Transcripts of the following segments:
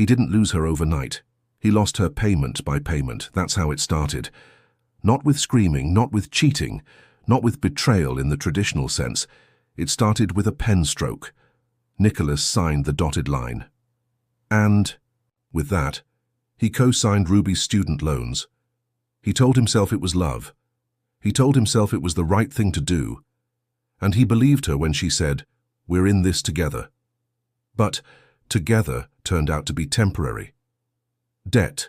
He didn't lose her overnight. He lost her payment by payment. That's how it started. Not with screaming, not with cheating, not with betrayal in the traditional sense. It started with a pen stroke. Nicholas signed the dotted line. And, with that, he co-signed Ruby's student loans. He told himself it was love. He told himself it was the right thing to do. And he believed her when she said, "We're in this together." But together turned out to be temporary. Debt.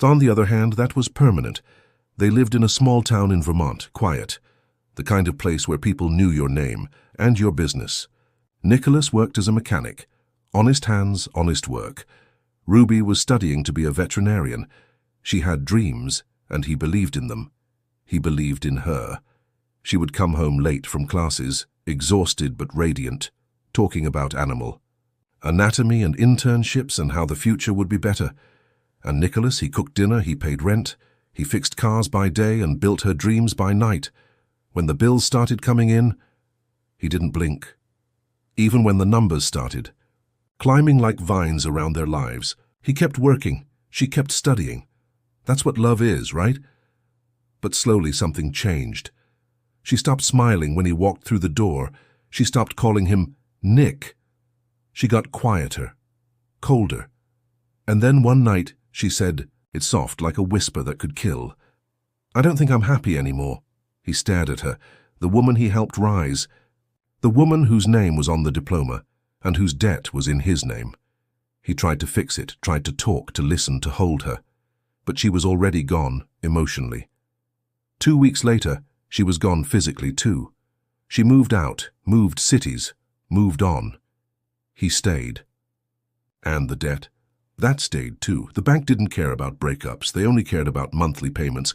On the other hand, that was permanent. They lived in a small town in Vermont, quiet, the kind of place where people knew your name and your business. Nicholas worked as a mechanic. Honest hands, honest work. Ruby was studying to be a veterinarian. She had dreams, and he believed in them. He believed in her. She would come home late from classes, exhausted but radiant, talking about animal anatomy and internships and how the future would be better. And Nicholas, he cooked dinner, he paid rent, he fixed cars by day and built her dreams by night. When the bills started coming in, he didn't blink. Even when the numbers started, climbing like vines around their lives, he kept working, she kept studying. That's what love is, right? But slowly something changed. She stopped smiling when he walked through the door. She stopped calling him Nick. She got quieter, colder. And then one night, she said, it soft like a whisper that could kill, "I don't think I'm happy anymore." He stared at her, the woman he helped rise, the woman whose name was on the diploma and whose debt was in his name. He tried to fix it, tried to talk, to listen, to hold her. But she was already gone, emotionally. 2 weeks later, she was gone physically too. She moved out, moved cities, moved on. He stayed. And the debt? That stayed too. The bank didn't care about breakups. They only cared about monthly payments.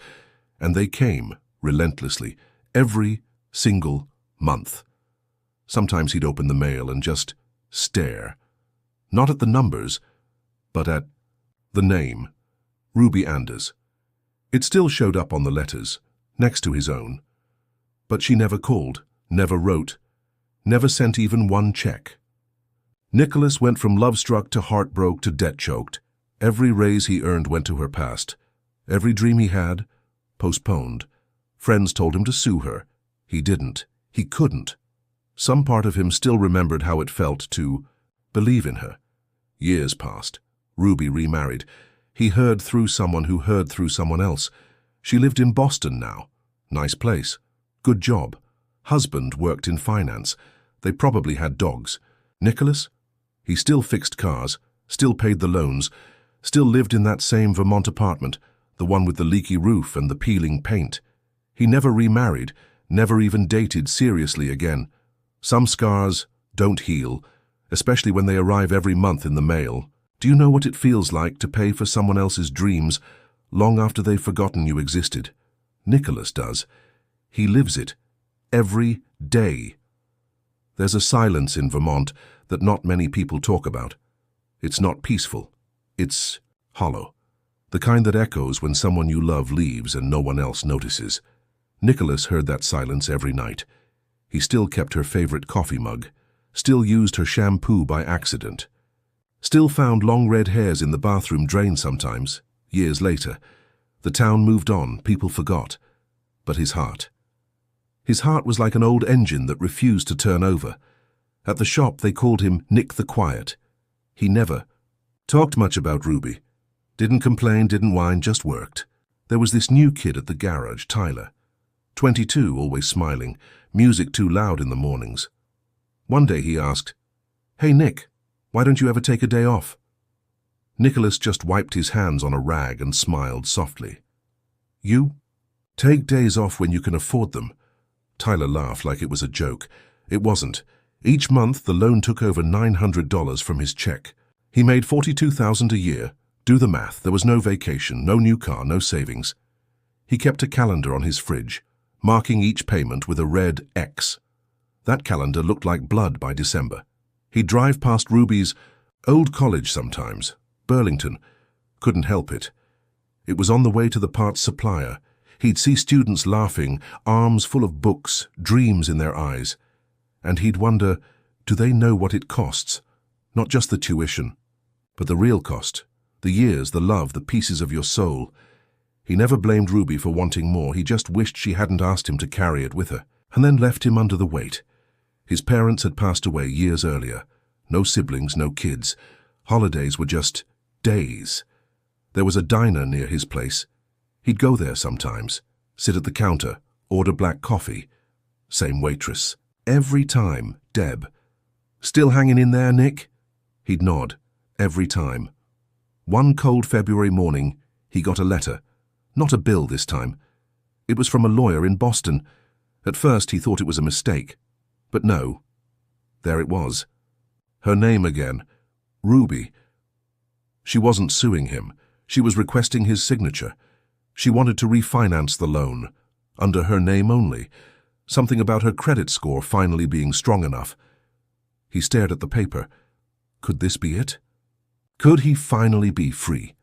And they came, relentlessly, every single month. Sometimes he'd open the mail and just stare. Not at the numbers, but at the name, Ruby Anders. It still showed up on the letters, next to his own. But she never called, never wrote, never sent even one check. Nicholas went from love-struck to heartbroken to debt-choked. Every raise he earned went to her past. Every dream he had, postponed. Friends told him to sue her. He didn't. He couldn't. Some part of him still remembered how it felt to believe in her. Years passed. Ruby remarried. He heard through someone who heard through someone else. She lived in Boston now. Nice place. Good job. Husband worked in finance. They probably had dogs. Nicholas? He still fixed cars, still paid the loans, still lived in that same Vermont apartment, the one with the leaky roof and the peeling paint. He never remarried, never even dated seriously again. Some scars don't heal, especially when they arrive every month in the mail. Do you know what it feels like to pay for someone else's dreams long after they've forgotten you existed? Nicholas does. He lives it. Every day. There's a silence in Vermont that not many people talk about. It's not peaceful. It's hollow. The kind that echoes when someone you love leaves and no one else notices. Nicholas heard that silence every night. He still kept her favorite coffee mug, still used her shampoo by accident, still found long red hairs in the bathroom drain sometimes, years later. The town moved on, people forgot. But his heart was like an old engine that refused to turn over. At the shop they called him Nick the Quiet. He never talked much about Ruby. Didn't complain, didn't whine, just worked. There was this new kid at the garage, Tyler. 22, always smiling, music too loud in the mornings. One day he asked, "Hey Nick, why don't you ever take a day off?" Nicholas just wiped his hands on a rag and smiled softly. "You? Take days off when you can afford them." Tyler laughed like it was a joke. It wasn't. Each month the loan took over $900 from his check. He made $42,000 a year. Do the math. There was no vacation, no new car, no savings. He kept a calendar on his fridge, marking each payment with a red X. That calendar looked like blood by December. He'd drive past Ruby's old college sometimes, Burlington. Couldn't help it. It was on the way to the parts supplier. He'd see students laughing, arms full of books, dreams in their eyes. And he'd wonder, do they know what it costs? Not just the tuition, But the real cost, the years, the love, the pieces of your soul. He never blamed Ruby for wanting more. He just wished she hadn't asked him to carry it with her, and then left him under the weight. His parents had passed away years earlier. No siblings, no kids. Holidays were just days. There was a diner near his place. He'd go there sometimes, sit at the counter, order black coffee. Same waitress. Every time, Deb. "Still hanging in there, Nick?" He'd nod. Every time. One cold February morning, he got a letter. Not a bill this time. It was from a lawyer in Boston. At first he thought it was a mistake. But no. There it was. Her name again. Ruby. She wasn't suing him. She was requesting his signature. She wanted to refinance the loan. Under her name only. Something about her credit score finally being strong enough. He stared at the paper. Could this be it? Could he finally be free?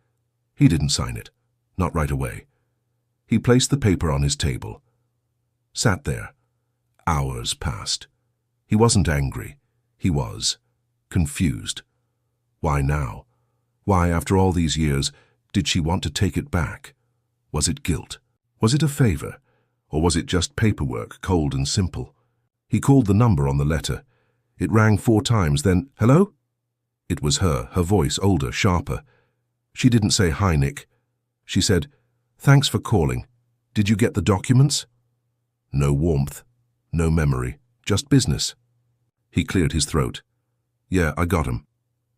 He didn't sign it. Not right away. He placed the paper on his table. Sat there. Hours passed. He wasn't angry. He was confused. Why now? Why, after all these years, did she want to take it back? Was it guilt? Was it a favor? Or was it just paperwork, cold and simple? He called the number on the letter. It rang 4 times, then, "Hello?" It was her voice older, sharper. She didn't say, "Hi, Nick." She said, "Thanks for calling. Did you get the documents?" No warmth, no memory, just business. He cleared his throat. "Yeah, I got 'em."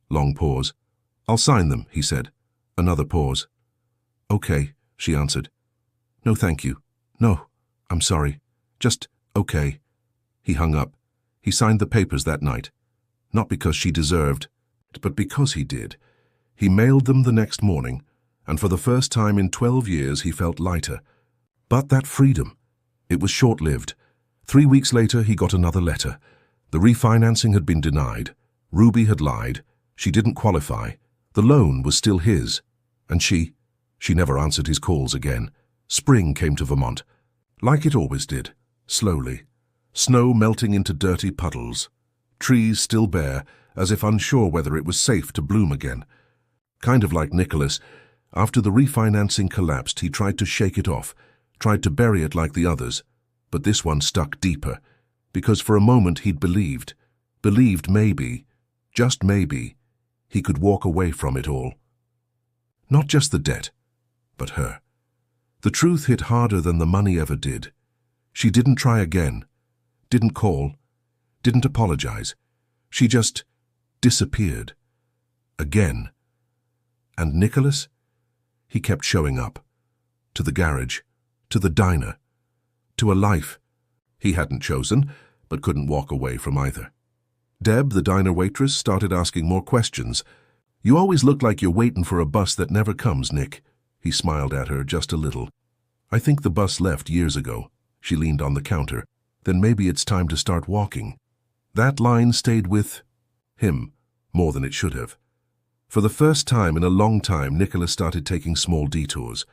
Long pause. "I'll sign them," he said. Another pause. "Okay," she answered. "No, thank you. No, I'm sorry. Just okay." He hung up. He signed the papers that night. Not because she deserved, but because he did. He mailed them the next morning, and for the first time in 12 years he felt lighter. But that freedom, it was short-lived. 3 weeks later he got another letter. The refinancing had been denied. Ruby had lied. She didn't qualify. The loan was still his. And she never answered his calls again. Spring came to Vermont. Like it always did, slowly. Snow melting into dirty puddles. Trees still bare, as if unsure whether it was safe to bloom again. Kind of like Nicholas. After the refinancing collapsed, he tried to shake it off, tried to bury it like the others. But this one stuck deeper, because for a moment he'd believed maybe, just maybe, he could walk away from it all. Not just the debt, but her. The truth hit harder than the money ever did. She didn't try again, didn't call, didn't apologize. She just disappeared. Again. And Nicholas? He kept showing up. To the garage, to the diner, to a life he hadn't chosen, but couldn't walk away from either. Deb, the diner waitress, started asking more questions. "You always look like you're waiting for a bus that never comes, Nick." He smiled at her just a little. "I think the bus left years ago." She leaned on the counter. "Then maybe it's time to start walking." That line stayed with him more than it should have. For the first time in a long time, Nicholas started taking small detours.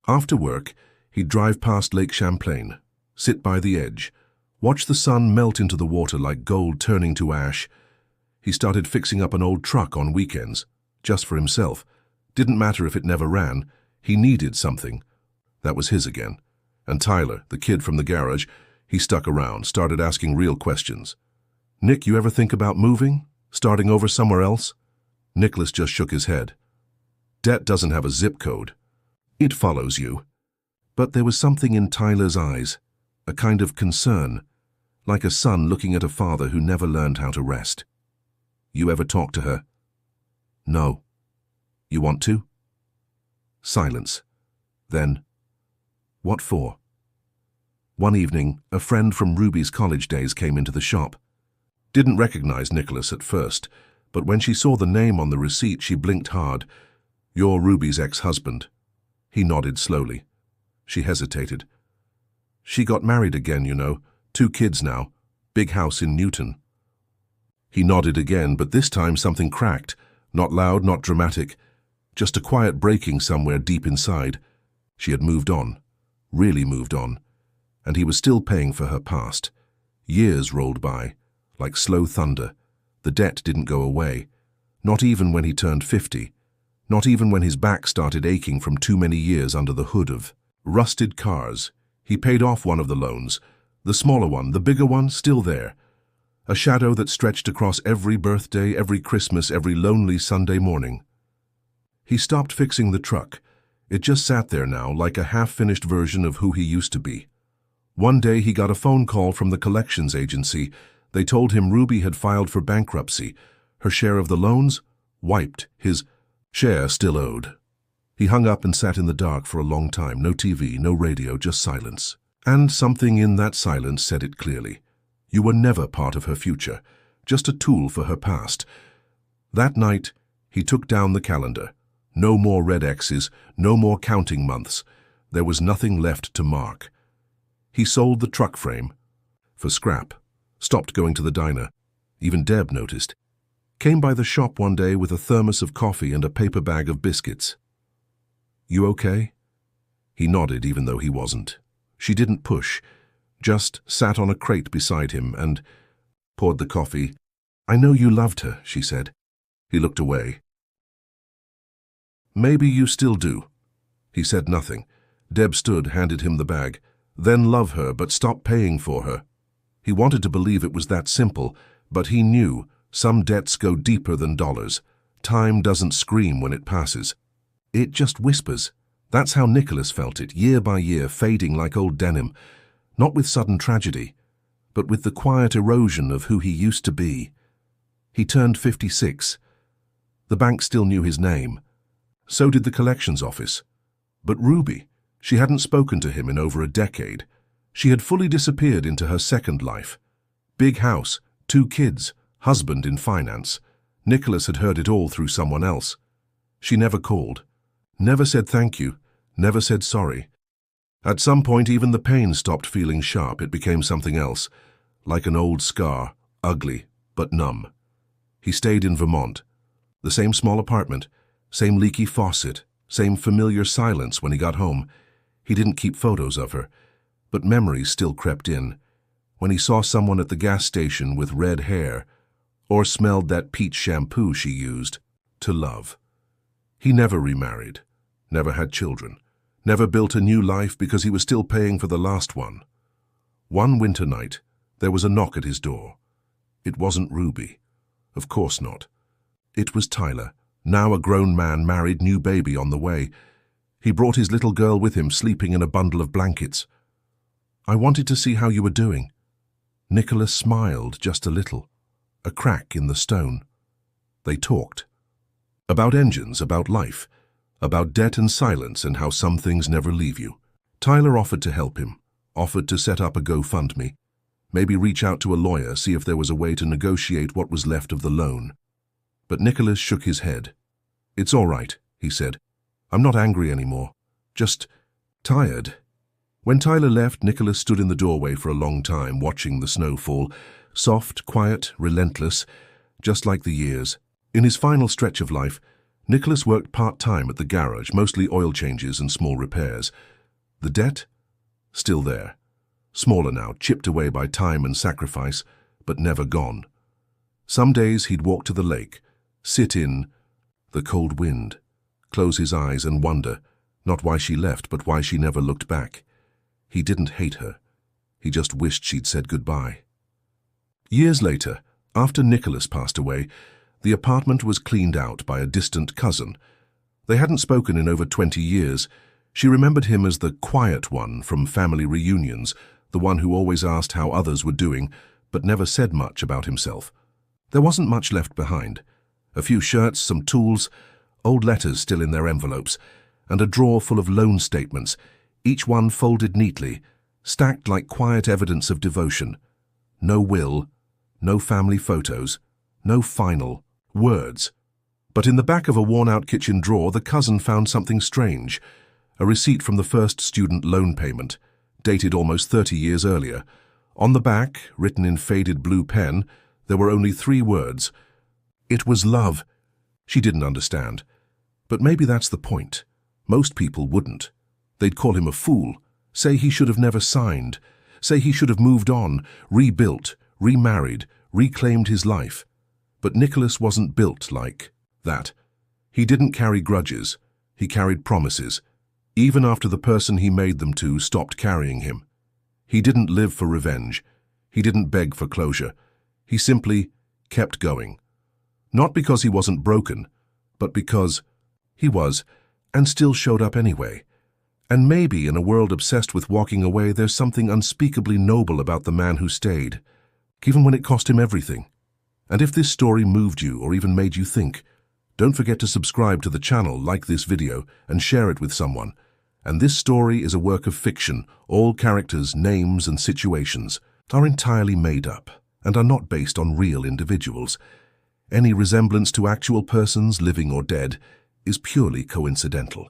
After work, he'd drive past Lake Champlain, sit by the edge, watch the sun melt into the water like gold turning to ash. He started fixing up an old truck on weekends, just for himself. Didn't matter if it never ran. He needed something. That was his again. And Tyler, the kid from the garage, he stuck around, started asking real questions. "Nick, you ever think about moving? Starting over somewhere else?" Nicholas just shook his head. "Debt doesn't have a zip code. It follows you." But there was something in Tyler's eyes, a kind of concern, like a son looking at a father who never learned how to rest. "You ever talk to her?" "No." "You want to?" Silence. Then, "What for?" One evening, a friend from Ruby's college days came into the shop. Didn't recognize Nicholas at first, but when she saw the name on the receipt, she blinked hard. "You're Ruby's ex-husband." He nodded slowly. She hesitated. "She got married again, you know. 2 kids now. Big house in Newton." He nodded again, but this time something cracked. Not loud, not dramatic. Just a quiet breaking somewhere deep inside. She had moved on. Really moved on. And he was still paying for her past. Years rolled by, like slow thunder. The debt didn't go away. Not even when he turned 50. Not even when his back started aching from too many years under the hood of rusted cars. He paid off one of the loans. The smaller one, the bigger one, still there. A shadow that stretched across every birthday, every Christmas, every lonely Sunday morning. He stopped fixing the truck. It just sat there now, like a half-finished version of who he used to be. One day he got a phone call from the collections agency. They told him Ruby had filed for bankruptcy. Her share of the loans? Wiped. His share still owed. He hung up and sat in the dark for a long time. No TV, no radio, just silence. And something in that silence said it clearly. You were never part of her future, just a tool for her past. That night, he took down the calendar. No more red X's, no more counting months. There was nothing left to mark. He sold the truck frame for scrap, stopped going to the diner. Even Deb noticed. Came by the shop one day with a thermos of coffee and a paper bag of biscuits. You okay? He nodded even though he wasn't. She didn't push, just sat on a crate beside him and poured the coffee. I know you loved her, she said. He looked away. Maybe you still do. He said nothing. Deb stood, handed him the bag. Then love her, but stop paying for her. He wanted to believe it was that simple, but he knew some debts go deeper than dollars. Time doesn't scream when it passes. It just whispers. That's how Nicholas felt it, year by year, fading like old denim. Not with sudden tragedy, but with the quiet erosion of who he used to be. He turned 56. The bank still knew his name. So did the collections office. But Ruby, she hadn't spoken to him in over a decade. She had fully disappeared into her second life. Big house, 2 kids, husband in finance. Nicholas had heard it all through someone else. She never called, never said thank you, never said sorry. At some point, even the pain stopped feeling sharp. It became something else, like an old scar, ugly but numb. He stayed in Vermont. The same small apartment, same leaky faucet, same familiar silence when he got home. He didn't keep photos of her, but memories still crept in. When he saw someone at the gas station with red hair, or smelled that peach shampoo she used, to love. He never remarried, never had children, never built a new life because he was still paying for the last one. One winter night, there was a knock at his door. It wasn't Ruby. Of course not. It was Tyler, now a grown man, married, new baby on the way. He brought his little girl with him, sleeping in a bundle of blankets. I wanted to see how you were doing. Nicholas smiled just a little, a crack in the stone. They talked. About engines, about life, about debt and silence and how some things never leave you. Tyler offered to help him, offered to set up a GoFundMe, maybe reach out to a lawyer, see if there was a way to negotiate what was left of the loan. But Nicholas shook his head. It's all right, he said. I'm not angry anymore, just tired. When Tyler left, Nicholas stood in the doorway for a long time, watching the snow fall, soft, quiet, relentless, just like the years. In his final stretch of life, Nicholas worked part-time at the garage, mostly oil changes and small repairs. The debt? Still there. Smaller now, chipped away by time and sacrifice, but never gone. Some days he'd walk to the lake, sit in the cold wind, close his eyes and wonder, not why she left, but why she never looked back. He didn't hate her. He just wished she'd said goodbye. Years later, after Nicholas passed away, the apartment was cleaned out by a distant cousin. They hadn't spoken in over 20 years. She remembered him as the quiet one from family reunions, the one who always asked how others were doing, but never said much about himself. There wasn't much left behind. A few shirts, some tools, old letters still in their envelopes, and a drawer full of loan statements, each one folded neatly, stacked like quiet evidence of devotion. No will, no family photos, no final words. But in the back of a worn-out kitchen drawer, the cousin found something strange, a receipt from the first student loan payment, dated almost 30 years earlier. On the back, written in faded blue pen, there were only 3 words. It was love. She didn't understand. But maybe that's the point. Most people wouldn't. They'd call him a fool, say he should have never signed, say he should have moved on, rebuilt, remarried, reclaimed his life. But Nicholas wasn't built like That. He didn't carry grudges. He carried promises, even after the person he made them to stopped carrying him. He didn't live for revenge. He didn't beg for closure. He simply kept going. Not because he wasn't broken, but because he was, and still showed up anyway. And maybe in a world obsessed with walking away, there's something unspeakably noble about the man who stayed, even when it cost him everything. And if this story moved you or even made you think, don't forget to subscribe to the channel, like this video, and share it with someone. And this story is a work of fiction. All characters, names, and situations are entirely made up and are not based on real individuals. Any resemblance to actual persons, living or dead, is purely coincidental.